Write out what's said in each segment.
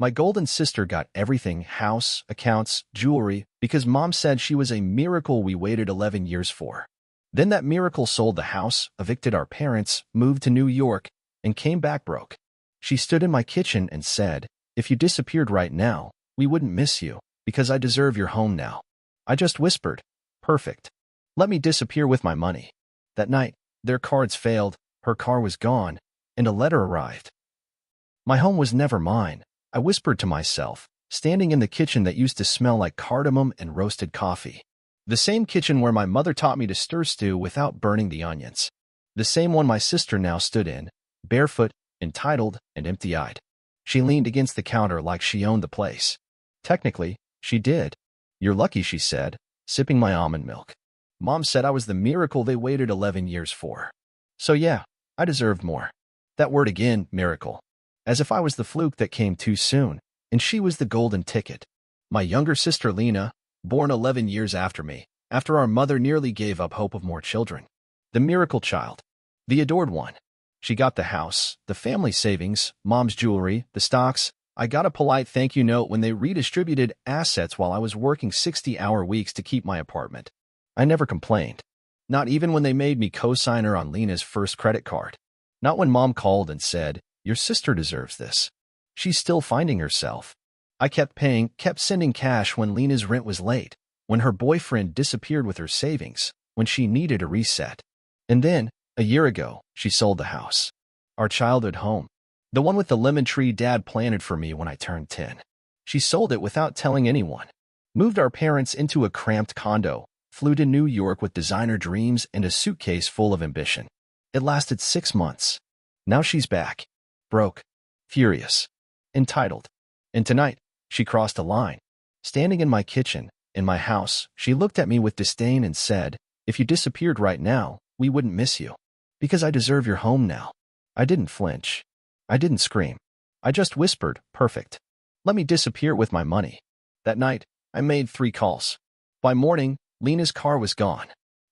My golden sister got everything, house, accounts, jewelry, because Mom said she was a miracle we waited 11 years for. Then that miracle sold the house, evicted our parents, moved to New York, and came back broke. She stood in my kitchen and said, "If you disappeared right now, we wouldn't miss you, because I deserve your home now." I just whispered, "Perfect. Let me disappear with my money." That night, their cards failed, her car was gone, and a letter arrived. My home was never mine, I whispered to myself, standing in the kitchen that used to smell like cardamom and roasted coffee. The same kitchen where my mother taught me to stir stew without burning the onions. The same one my sister now stood in, barefoot, entitled, and empty-eyed. She leaned against the counter like she owned the place. Technically, she did. "You're lucky," she said, sipping my almond milk. Mom said I was the miracle they waited 11 years for. So yeah, I deserved more. That word again, miracle. As if I was the fluke that came too soon, and she was the golden ticket. My younger sister Lena, born 11 years after me, after our mother nearly gave up hope of more children. The miracle child. The adored one. She got the house, the family savings, Mom's jewelry, the stocks. I got a polite thank you note when they redistributed assets while I was working 60-hour weeks to keep my apartment. I never complained. Not even when they made me co-signer on Lena's first credit card. Not when Mom called and said, "Your sister deserves this. She's still finding herself." I kept paying, kept sending cash when Lena's rent was late, when her boyfriend disappeared with her savings, when she needed a reset. And then, a year ago, she sold the house. Our childhood home. The one with the lemon tree Dad planted for me when I turned 10. She sold it without telling anyone. Moved our parents into a cramped condo, flew to New York with designer dreams and a suitcase full of ambition. It lasted 6 months. Now she's back. Broke. Furious. Entitled. And tonight, she crossed a line. Standing in my kitchen, in my house, she looked at me with disdain and said, "If you disappeared right now, we wouldn't miss you. Because I deserve your home now." I didn't flinch. I didn't scream. I just whispered, "Perfect. Let me disappear with my money." That night, I made 3 calls. By morning, Lena's car was gone.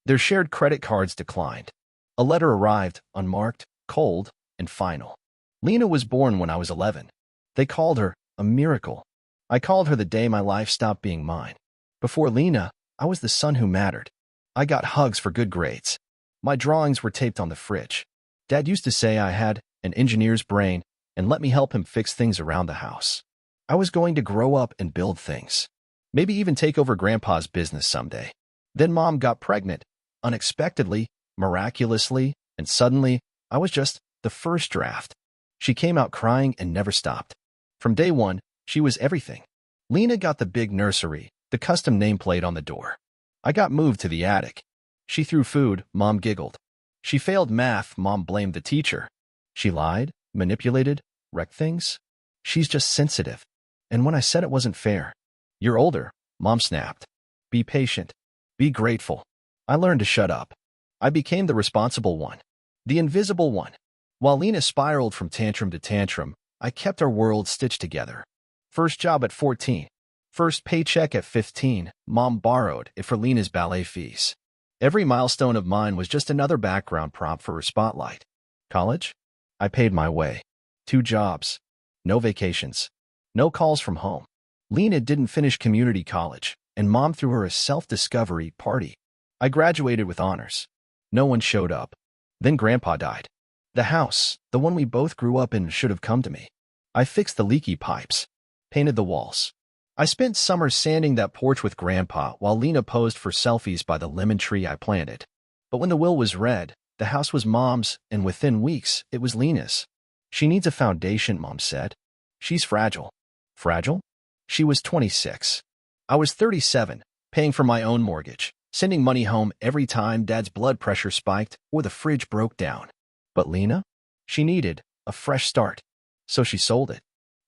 Their shared credit cards declined. A letter arrived, unmarked, cold, and final. Lena was born when I was 11. They called her a miracle. I called her the day my life stopped being mine. Before Lena, I was the son who mattered. I got hugs for good grades. My drawings were taped on the fridge. Dad used to say I had an engineer's brain and let me help him fix things around the house. I was going to grow up and build things. Maybe even take over Grandpa's business someday. Then Mom got pregnant, unexpectedly, miraculously, and suddenly, I was just the first draft. She came out crying and never stopped. From day one, she was everything. Lena got the big nursery, the custom nameplate on the door. I got moved to the attic. She threw food, Mom giggled. She failed math, Mom blamed the teacher. She lied, manipulated, wrecked things. She's just sensitive. And when I said it wasn't fair, "You're older," Mom snapped. "Be patient. Be grateful." I learned to shut up. I became the responsible one. The invisible one. While Lena spiraled from tantrum to tantrum, I kept our world stitched together. First job at 14. First paycheck at 15, Mom borrowed it for Lena's ballet fees. Every milestone of mine was just another background prop for her spotlight. College? I paid my way. 2 jobs. No vacations. No calls from home. Lena didn't finish community college, and Mom threw her a self-discovery party. I graduated with honors. No one showed up. Then Grandpa died. The house, the one we both grew up in, should have come to me. I fixed the leaky pipes. Painted the walls. I spent summers sanding that porch with Grandpa while Lena posed for selfies by the lemon tree I planted. But when the will was read, the house was Mom's, and within weeks, it was Lena's. "She needs a foundation," Mom said. "She's fragile." Fragile? She was 26. I was 37, paying for my own mortgage, sending money home every time Dad's blood pressure spiked or the fridge broke down. But Lena? She needed a fresh start. So she sold it.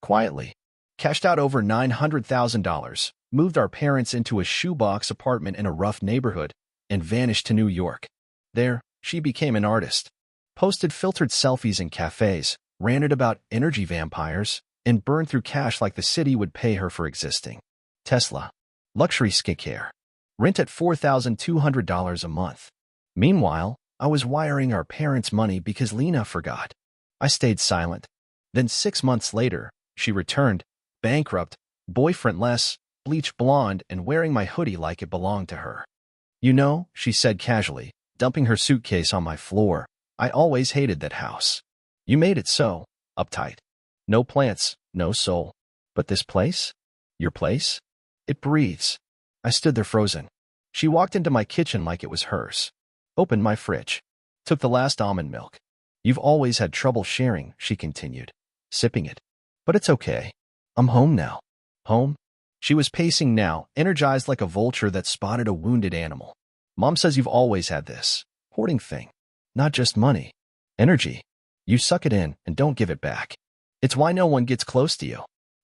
Quietly. Cashed out over $900,000, moved our parents into a shoebox apartment in a rough neighborhood, and vanished to New York. There, she became an artist. Posted filtered selfies in cafes, ranted about energy vampires, and burned through cash like the city would pay her for existing. Tesla. Luxury skincare. Rent at $4,200 a month. Meanwhile, I was wiring our parents' money because Lena forgot. I stayed silent. Then 6 months later, she returned, bankrupt, boyfriendless, bleach blonde, and wearing my hoodie like it belonged to her. You know, she said casually, dumping her suitcase on my floor, I always hated that house. You made it so uptight. No plants, no soul. But this place? Your place? It breathes. I stood there frozen. She walked into my kitchen like it was hers. Opened my fridge. Took the last almond milk. You've always had trouble sharing, she continued, sipping it. But it's okay. I'm home now. Home? She was pacing now, energized like a vulture that spotted a wounded animal. Mom says you've always had this hoarding thing. Not just money. Energy. You suck it in and don't give it back. It's why no one gets close to you.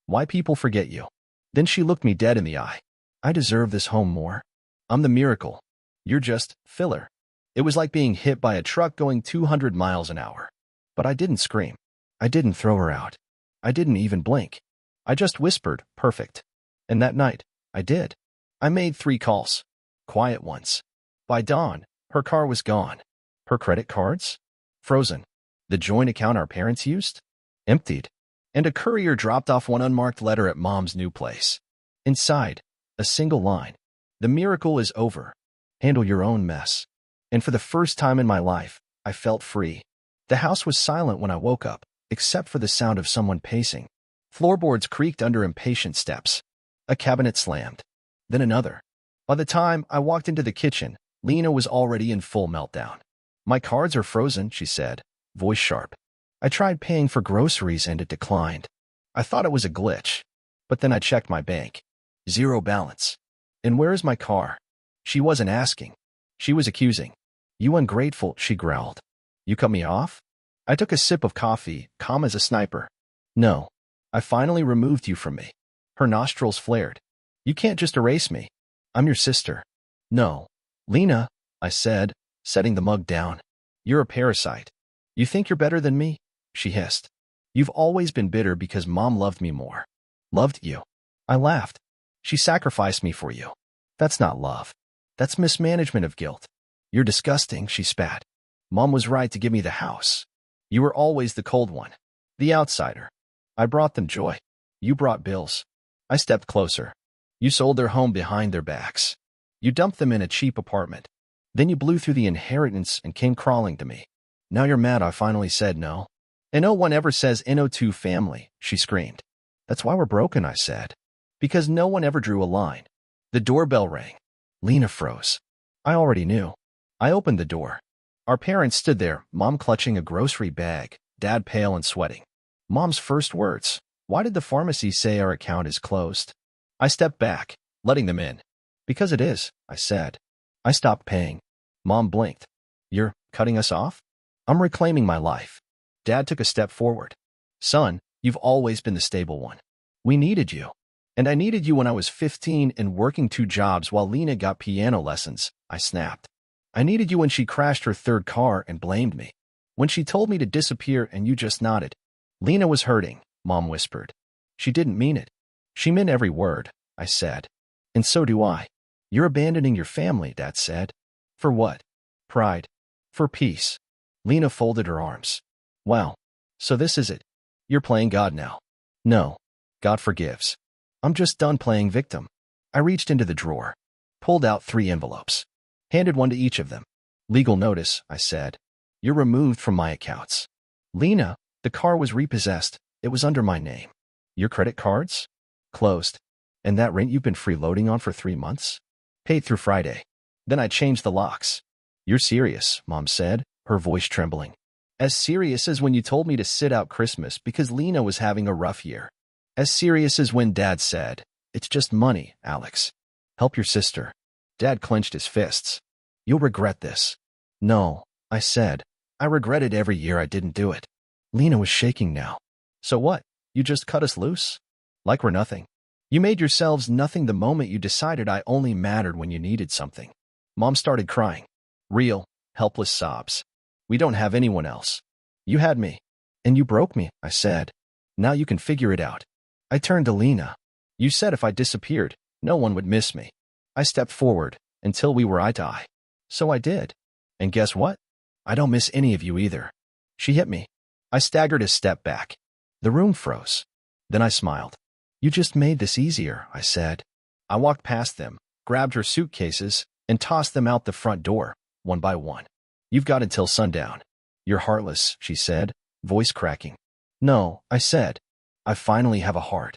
Why people forget you. Then she looked me dead in the eye. I deserve this home more. I'm the miracle. You're just filler. It was like being hit by a truck going 200 miles an hour. But I didn't scream. I didn't throw her out. I didn't even blink. I just whispered, perfect. And that night, I did. I made 3 calls. Quiet ones. By dawn, her car was gone. Her credit cards? Frozen. The joint account our parents used? Emptied. And a courier dropped off one unmarked letter at Mom's new place. Inside, a single line. The miracle is over. Handle your own mess. And for the first time in my life, I felt free. The house was silent when I woke up, except for the sound of someone pacing. Floorboards creaked under impatient steps. A cabinet slammed. Then another. By the time I walked into the kitchen, Lena was already in full meltdown. My cards are frozen, she said, voice sharp. I tried paying for groceries and it declined. I thought it was a glitch. But then I checked my bank. 0 balance. And where is my car? She wasn't asking. She was accusing. You ungrateful, she growled. You cut me off? I took a sip of coffee, calm as a sniper. No. I finally removed you from me. Her nostrils flared. You can't just erase me. I'm your sister. No. Lena, I said, setting the mug down. You're a parasite. You think you're better than me? She hissed. You've always been bitter because Mom loved me more. Loved you. I laughed. She sacrificed me for you. That's not love. That's mismanagement of guilt. You're disgusting, she spat. Mom was right to give me the house. You were always the cold one. The outsider. I brought them joy. You brought bills. I stepped closer. You sold their home behind their backs. You dumped them in a cheap apartment. Then you blew through the inheritance and came crawling to me. Now you're mad I finally said no. And no one ever says NO2 family, she screamed. That's why we're broken, I said. Because no one ever drew a line. The doorbell rang. Lena froze. I already knew. I opened the door. Our parents stood there, Mom clutching a grocery bag, Dad pale and sweating. Mom's first words, why did the pharmacy say our account is closed? I stepped back, letting them in. Because it is, I said. I stopped paying. Mom blinked. You're cutting us off? I'm reclaiming my life. Dad took a step forward. Son, you've always been the stable one. We needed you. And I needed you when I was 15 and working 2 jobs while Lena got piano lessons, I snapped. I needed you when she crashed her 3rd car and blamed me. When she told me to disappear and you just nodded. Lena was hurting, Mom whispered. She didn't mean it. She meant every word, I said. And so do I. You're abandoning your family, Dad said. For what? Pride. For peace. Lena folded her arms. Wow. So this is it. You're playing God now. No. God forgives. I'm just done playing victim. I reached into the drawer. Pulled out 3 envelopes. Handed one to each of them. Legal notice, I said. You're removed from my accounts. Lena, the car was repossessed. It was under my name. Your credit cards? Closed. And that rent you've been freeloading on for 3 months? Paid through Friday. Then I changed the locks. You're serious, Mom said, her voice trembling. As serious as when you told me to sit out Christmas because Lena was having a rough year. As serious as when Dad said, it's just money, Alex. Help your sister. Dad clenched his fists. You'll regret this. No, I said. I regret it every year I didn't do it. Lena was shaking now. So what? You just cut us loose? Like we're nothing. You made yourselves nothing the moment you decided I only mattered when you needed something. Mom started crying. Real, helpless sobs. We don't have anyone else. You had me. And you broke me, I said. Now you can figure it out. I turned to Lena. You said if I disappeared, no one would miss me. I stepped forward until we were eye to eye. So I did. And guess what? I don't miss any of you either. She hit me. I staggered a step back. The room froze. Then I smiled. You just made this easier, I said. I walked past them, grabbed her suitcases, and tossed them out the front door, one by one. You've got until sundown. You're heartless, she said, voice cracking. No, I said. I finally have a heart.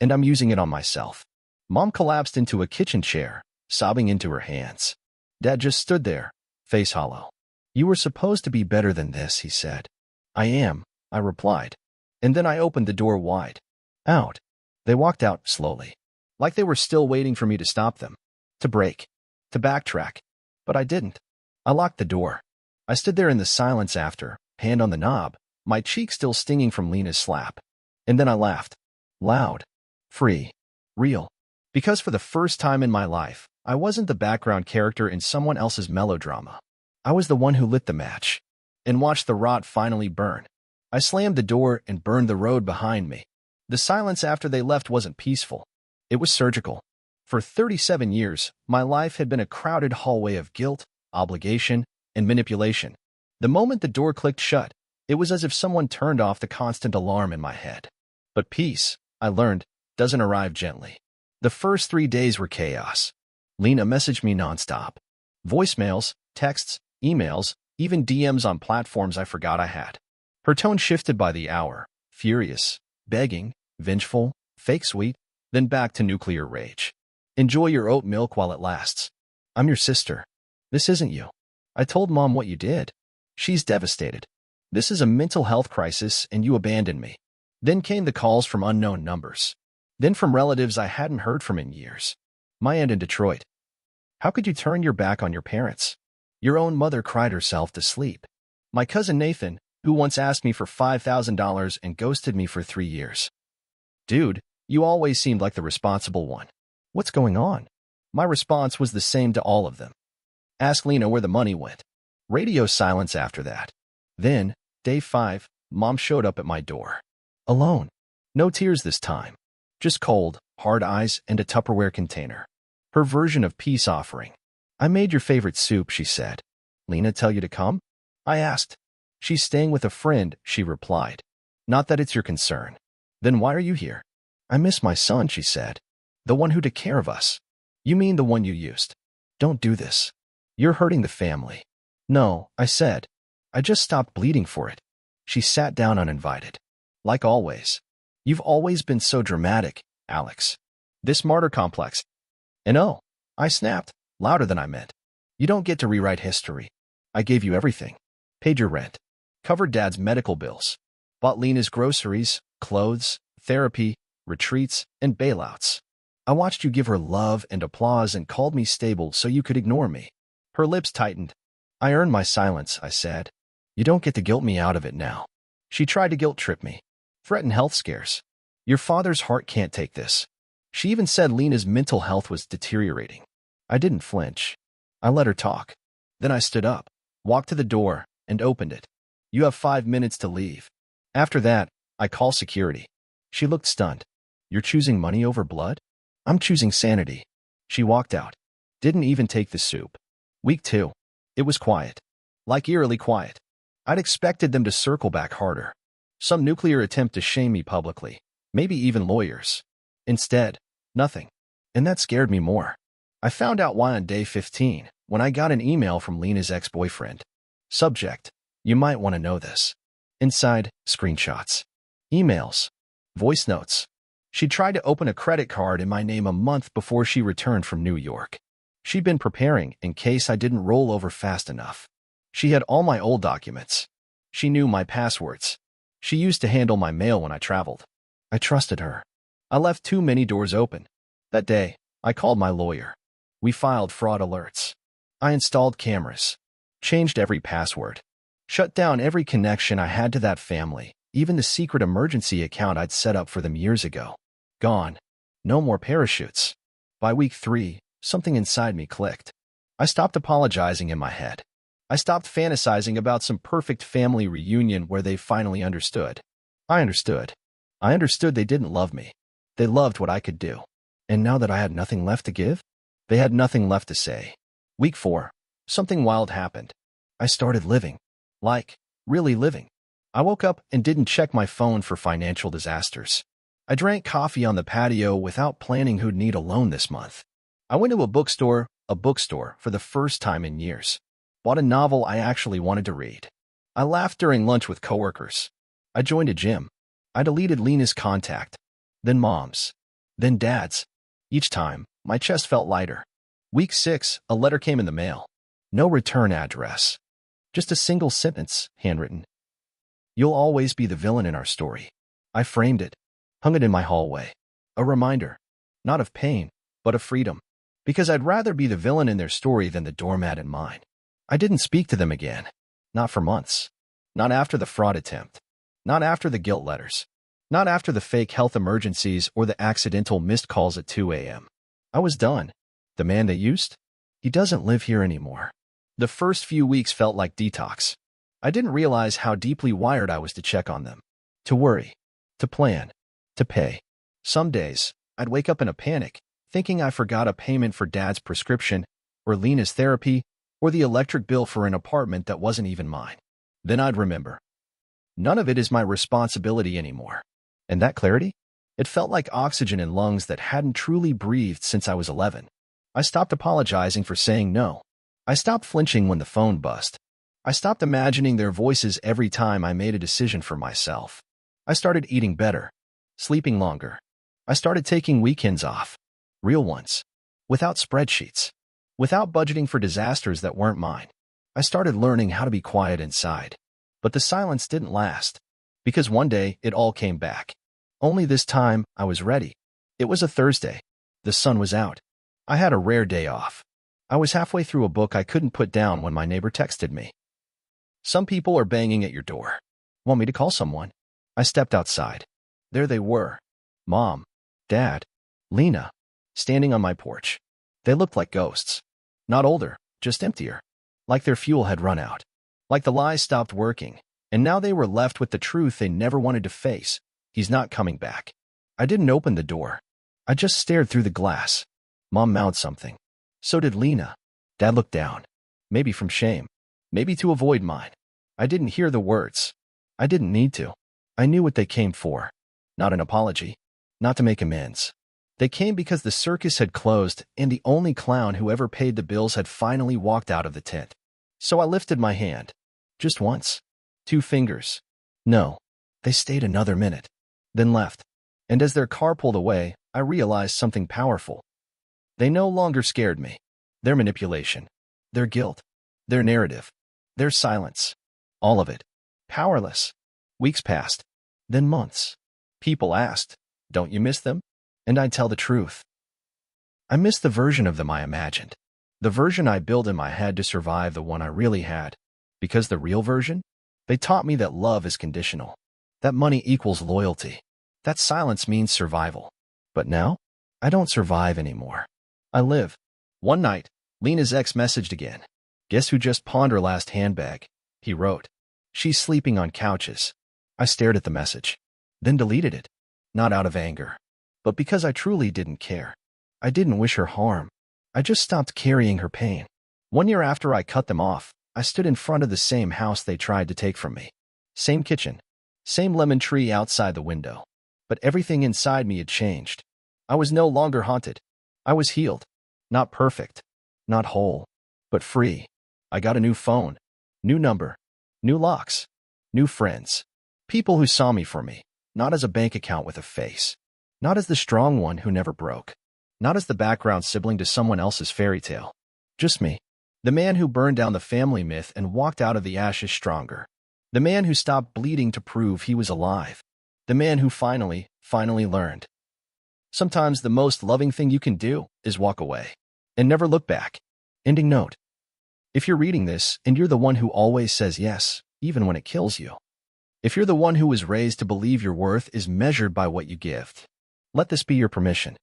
And I'm using it on myself. Mom collapsed into a kitchen chair, sobbing into her hands. Dad just stood there, face hollow. You were supposed to be better than this, he said. I am, I replied. And then I opened the door wide. Out. They walked out slowly, like they were still waiting for me to stop them, to brake, to backtrack. But I didn't. I locked the door. I stood there in the silence after, hand on the knob, my cheek still stinging from Lena's slap. And then I laughed. Loud. Free. Real. Because for the first time in my life, I wasn't the background character in someone else's melodrama. I was the one who lit the match and watched the rot finally burn. I slammed the door and burned the road behind me. The silence after they left wasn't peaceful. It was surgical. For 37 years, my life had been a crowded hallway of guilt, obligation, and manipulation. The moment the door clicked shut, it was as if someone turned off the constant alarm in my head. But peace, I learned, doesn't arrive gently. The first 3 days were chaos. Lena messaged me nonstop. Voicemails, texts, emails, even DMs on platforms I forgot I had. Her tone shifted by the hour, furious, begging, vengeful, fake sweet, then back to nuclear rage. Enjoy your oat milk while it lasts. I'm your sister. This isn't you. I told Mom what you did. She's devastated. This is a mental health crisis and you abandoned me. Then came the calls from unknown numbers. Then from relatives I hadn't heard from in years. My aunt in Detroit. How could you turn your back on your parents? Your own mother cried herself to sleep. My cousin Nathan, who once asked me for $5,000 and ghosted me for 3 years. Dude, you always seemed like the responsible one. What's going on? My response was the same to all of them. Ask Lena where the money went. Radio silence after that. Then, day 5, Mom showed up at my door. Alone. No tears this time. Just cold, hard eyes and a Tupperware container. Her version of peace offering. I made your favorite soup, she said. Lena tell you to come? I asked. She's staying with a friend, she replied. Not that it's your concern. Then why are you here? I miss my son, she said. The one who took care of us. You mean the one you used? Don't do this. You're hurting the family. No, I said. I just stopped bleeding for it. She sat down uninvited. Like always. You've always been so dramatic, Alex. This martyr complex. And oh, I snapped, louder than I meant. You don't get to rewrite history. I gave you everything. Paid your rent. Covered Dad's medical bills. Bought Lena's groceries, clothes, therapy, retreats, and bailouts. I watched you give her love and applause and called me stable so you could ignore me. Her lips tightened. I earned my silence, I said. You don't get to guilt me out of it now. She tried to guilt trip me. Threaten health scares. Your father's heart can't take this. She even said Lena's mental health was deteriorating. I didn't flinch. I let her talk. Then I stood up, walked to the door, and opened it. You have 5 minutes to leave. After that, I call security. She looked stunned. You're choosing money over blood? I'm choosing sanity. She walked out. Didn't even take the soup. Week 2. It was quiet. Like eerily quiet. I'd expected them to circle back harder. Some nuclear attempt to shame me publicly. Maybe even lawyers. Instead, nothing. And that scared me more. I found out why on day 15, when I got an email from Lena's ex-boyfriend. Subject: you might want to know this. Inside, screenshots. Emails. Voice notes. She tried to open a credit card in my name a month before she returned from New York. She'd been preparing in case I didn't roll over fast enough. She had all my old documents. She knew my passwords. She used to handle my mail when I traveled. I trusted her. I left too many doors open. That day, I called my lawyer. We filed fraud alerts. I installed cameras. Changed every password. Shut down every connection I had to that family, even the secret emergency account I'd set up for them years ago. Gone. No more parachutes. By week 3, something inside me clicked. I stopped apologizing in my head. I stopped fantasizing about some perfect family reunion where they finally understood. I understood. I understood they didn't love me. They loved what I could do. And now that I had nothing left to give, they had nothing left to say. Week 4. Something wild happened. I started living. Like, really living. I woke up and didn't check my phone for financial disasters. I drank coffee on the patio without planning who'd need a loan this month. I went to a bookstore for the first time in years. Bought a novel I actually wanted to read. I laughed during lunch with coworkers. I joined a gym. I deleted Lena's contact, then Mom's, then Dad's. Each time, my chest felt lighter. Week 6, a letter came in the mail. No return address. Just a single sentence, handwritten. You'll always be the villain in our story. I framed it, hung it in my hallway. A reminder, not of pain, but of freedom. Because I'd rather be the villain in their story than the doormat in mine. I didn't speak to them again. Not for months. Not after the fraud attempt. Not after the guilt letters. Not after the fake health emergencies or the accidental missed calls at 2 a.m. I was done. The man they used? He doesn't live here anymore. The first few weeks felt like detox. I didn't realize how deeply wired I was to check on them. To worry. To plan. To pay. Some days, I'd wake up in a panic, thinking I forgot a payment for Dad's prescription, or Lena's therapy, or the electric bill for an apartment that wasn't even mine. Then I'd remember. None of it is my responsibility anymore. And that clarity? It felt like oxygen in lungs that hadn't truly breathed since I was 11. I stopped apologizing for saying no. I stopped flinching when the phone buzzed. I stopped imagining their voices every time I made a decision for myself. I started eating better, sleeping longer. I started taking weekends off. Real ones. Without spreadsheets. Without budgeting for disasters that weren't mine. I started learning how to be quiet inside. But the silence didn't last. Because one day, it all came back. Only this time, I was ready. It was a Thursday. The sun was out. I had a rare day off. I was halfway through a book I couldn't put down when my neighbor texted me. Some people are banging at your door. Want me to call someone? I stepped outside. There they were. Mom, Dad, Lena, standing on my porch. They looked like ghosts. Not older, just emptier. Like their fuel had run out. Like the lies stopped working. And now they were left with the truth they never wanted to face. He's not coming back. I didn't open the door. I just stared through the glass. Mom mouthed something. So did Lena. Dad looked down. Maybe from shame. Maybe to avoid mine. I didn't hear the words. I didn't need to. I knew what they came for. Not an apology. Not to make amends. They came because the circus had closed and the only clown who ever paid the bills had finally walked out of the tent. So I lifted my hand. Just once. 2 fingers. No. They stayed another minute. Then left. And as their car pulled away, I realized something powerful. They no longer scared me. Their manipulation. Their guilt. Their narrative. Their silence. All of it. Powerless. Weeks passed. Then months. People asked, "Don't you miss them?" And I'd tell the truth. I missed the version of them I imagined. The version I built in my head to survive the one I really had. Because the real version? They taught me that love is conditional. That money equals loyalty. That silence means survival. But now, I don't survive anymore. I live. One night, Lena's ex messaged again. "Guess who just pawned her last handbag?" He wrote. "She's sleeping on couches." I stared at the message. Then deleted it. Not out of anger. But because I truly didn't care. I didn't wish her harm. I just stopped carrying her pain. 1 year after I cut them off, I stood in front of the same house they tried to take from me. Same kitchen. Same lemon tree outside the window. But everything inside me had changed. I was no longer haunted. I was healed. Not perfect. Not whole. But free. I got a new phone. New number. New locks. New friends. People who saw me for me. Not as a bank account with a face. Not as the strong one who never broke. Not as the background sibling to someone else's fairy tale. Just me. The man who burned down the family myth and walked out of the ashes stronger. The man who stopped bleeding to prove he was alive. The man who finally learned. Sometimes the most loving thing you can do is walk away. And never look back. Ending note. If you're reading this and you're the one who always says yes, even when it kills you. If you're the one who was raised to believe your worth is measured by what you give, let this be your permission.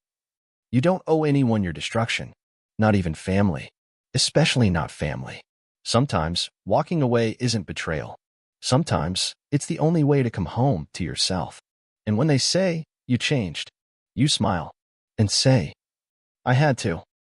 You don't owe anyone your destruction. Not even family. Especially not family. Sometimes, walking away isn't betrayal. Sometimes, it's the only way to come home to yourself. And when they say, "You changed," you smile and say, "I had to."